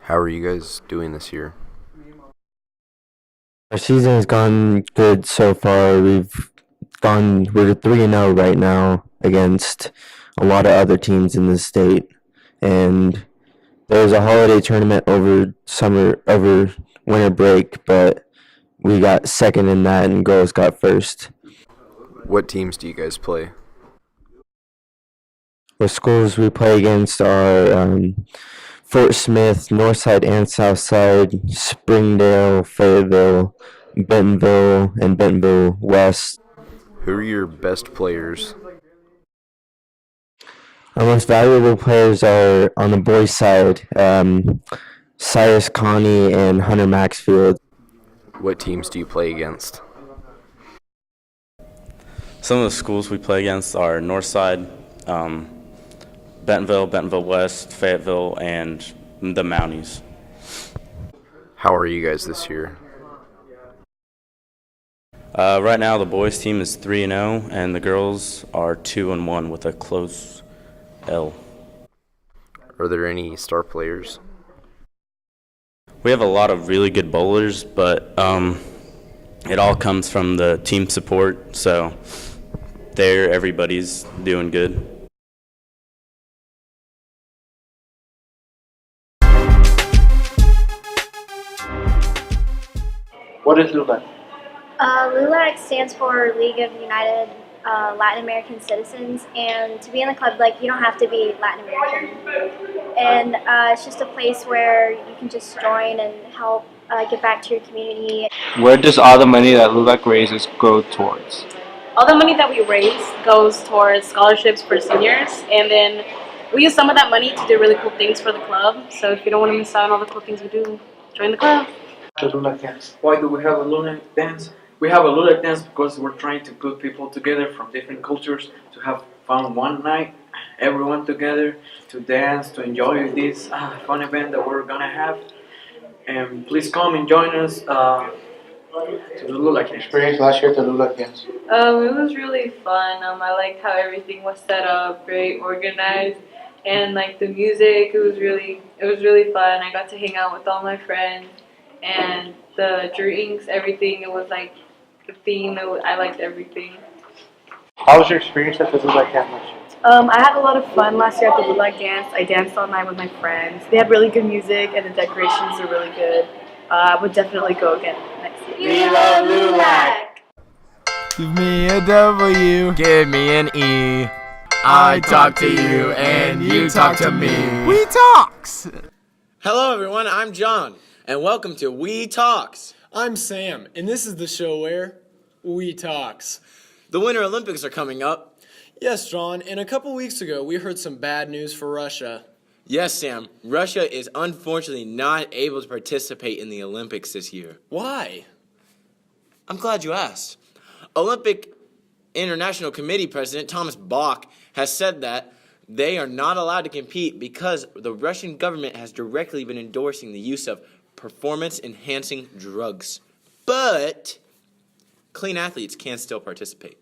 How are you guys doing this year? Our season has gone good so far. We're 3-0 right now against a lot of other teams in the state. And there was a holiday tournament over winter break, but we got second in that and girls got first. What teams do you guys play? The schools we play against are Fort Smith, Northside and Southside, Springdale, Fayetteville, Bentonville, and Bentonville West. Who are your best players? Our most valuable players are on the boys' side, Cyrus Connie and Hunter Maxfield. What teams do you play against? Some of the schools we play against are Northside, Bentonville, Bentonville West, Fayetteville, and the Mounties. How are you guys this year? Right now, the boys' team is 3-0, and the girls are 2-1 with a close L. Are there any star players? We have a lot of really good bowlers, but it all comes from the team support, so everybody's doing good. What is LULAC? LULAC stands for League of United Latin American Citizens, and to be in the club, you don't have to be Latin American. And it's just a place where you can just join and help give back to your community. Where does all the money that LULAC raises go towards? All the money that we raise goes towards scholarships for seniors, and then we use some of that money to do really cool things for the club. So if you don't want to miss out on all the cool things we do, join the club. The LULAC dance. Why do we have a LULAC dance? We have a LULAC dance because we're trying to put people together from different cultures to have fun one night, everyone together, to dance, to enjoy this fun event that we're gonna have. And please come and join us to the LULAC dance. Experience last year at the LULAC dance. It was really fun. I liked how everything was set up, very organized, and the music. It was really fun. I got to hang out with all my friends, and the drinks, everything. It was the theme. I liked everything. How was your experience at the LULAC dance last year? I had a lot of fun last year at the LULAC dance. I danced all night with my friends. They had really good music, and the decorations are really good. I would definitely go again next year. We love LULAC! Give me a W. Give me an E. I talk to you and you talk to me. We talks. Hello everyone, I'm John, and welcome to We Talks. I'm Sam, and this is the show where we talks. The Winter Olympics are coming up. Yes, John, and a couple weeks ago we heard some bad news for Russia. Yes, Sam, Russia is unfortunately not able to participate in the Olympics this year. Why? I'm glad you asked. Olympic International Committee President Thomas Bach has said that they are not allowed to compete because the Russian government has directly been endorsing the use of performance-enhancing drugs. But clean athletes can still participate.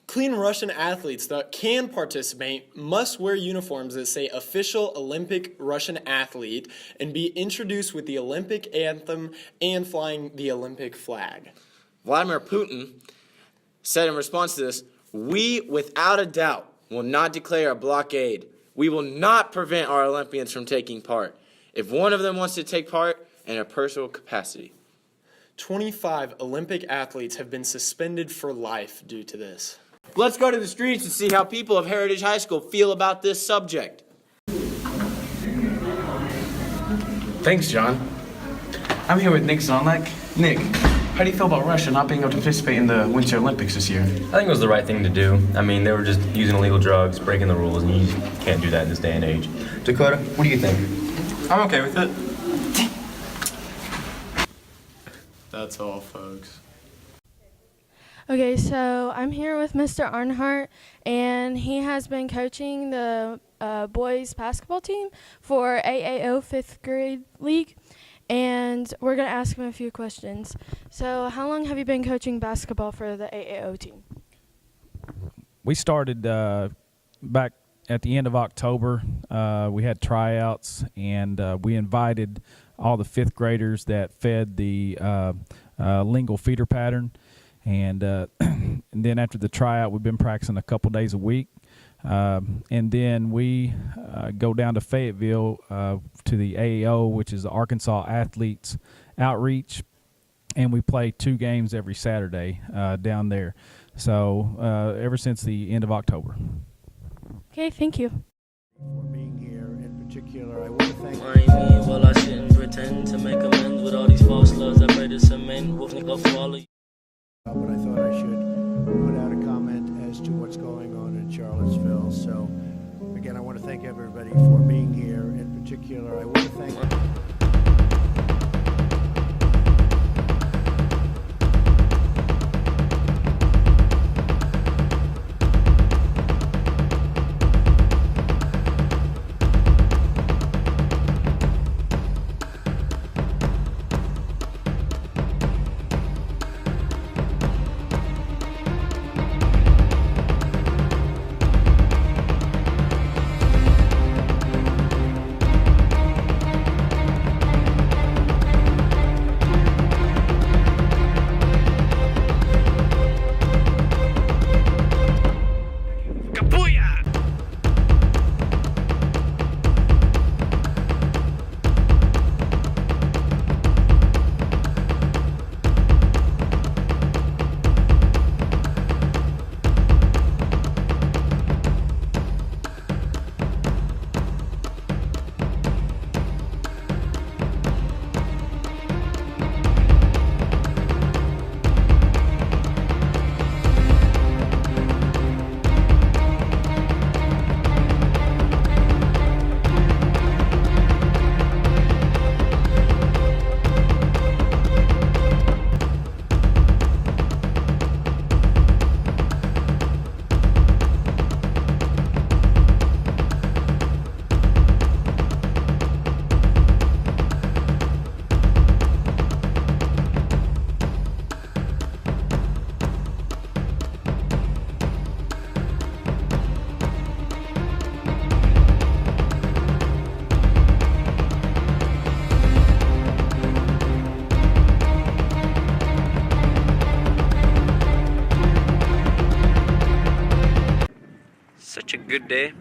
Clean Russian athletes that can participate must wear uniforms that say official Olympic Russian athlete and be introduced with the Olympic anthem and flying the Olympic flag. Vladimir Putin said in response to this, "We, without a doubt, will not declare a blockade. We will not prevent our Olympians from taking part. If one of them wants to take part in a personal capacity." 25 Olympic athletes have been suspended for life due to this. Let's go to the streets and see how people of Heritage High School feel about this subject. Thanks, John. I'm here with Nick Zonlak. Nick, how do you feel about Russia not being able to participate in the Winter Olympics this year? I think it was the right thing to do. I mean, they were just using illegal drugs, breaking the rules, and you just can't do that in this day and age. Dakota, what do you think? I'm okay with it. That's all, folks. Okay, so I'm here with Mr. Arnhart, and he has been coaching the boys basketball team for AAO 5th grade league, and we're going to ask him a few questions. So how long have you been coaching basketball for the AAO team? We started back at the end of October, we had tryouts, and we invited all the fifth graders that fed the lingual feeder pattern. And, and then after the tryout, we've been practicing a couple days a week. And then we go down to Fayetteville to the AAO, which is the Arkansas Athletes Outreach, and we play 2 games every Saturday down there. So ever since the end of October. Okay, thank you. For being here in particular, I want to thank. Mind me while I sit and pretend to make amends with all these false loves I pray to cement. Wolfing up for all of you. But I thought I should put out a comment as to what's going on in Charlottesville. So, again, I want to thank everybody for being here. In particular, I want to thank. Such a good day.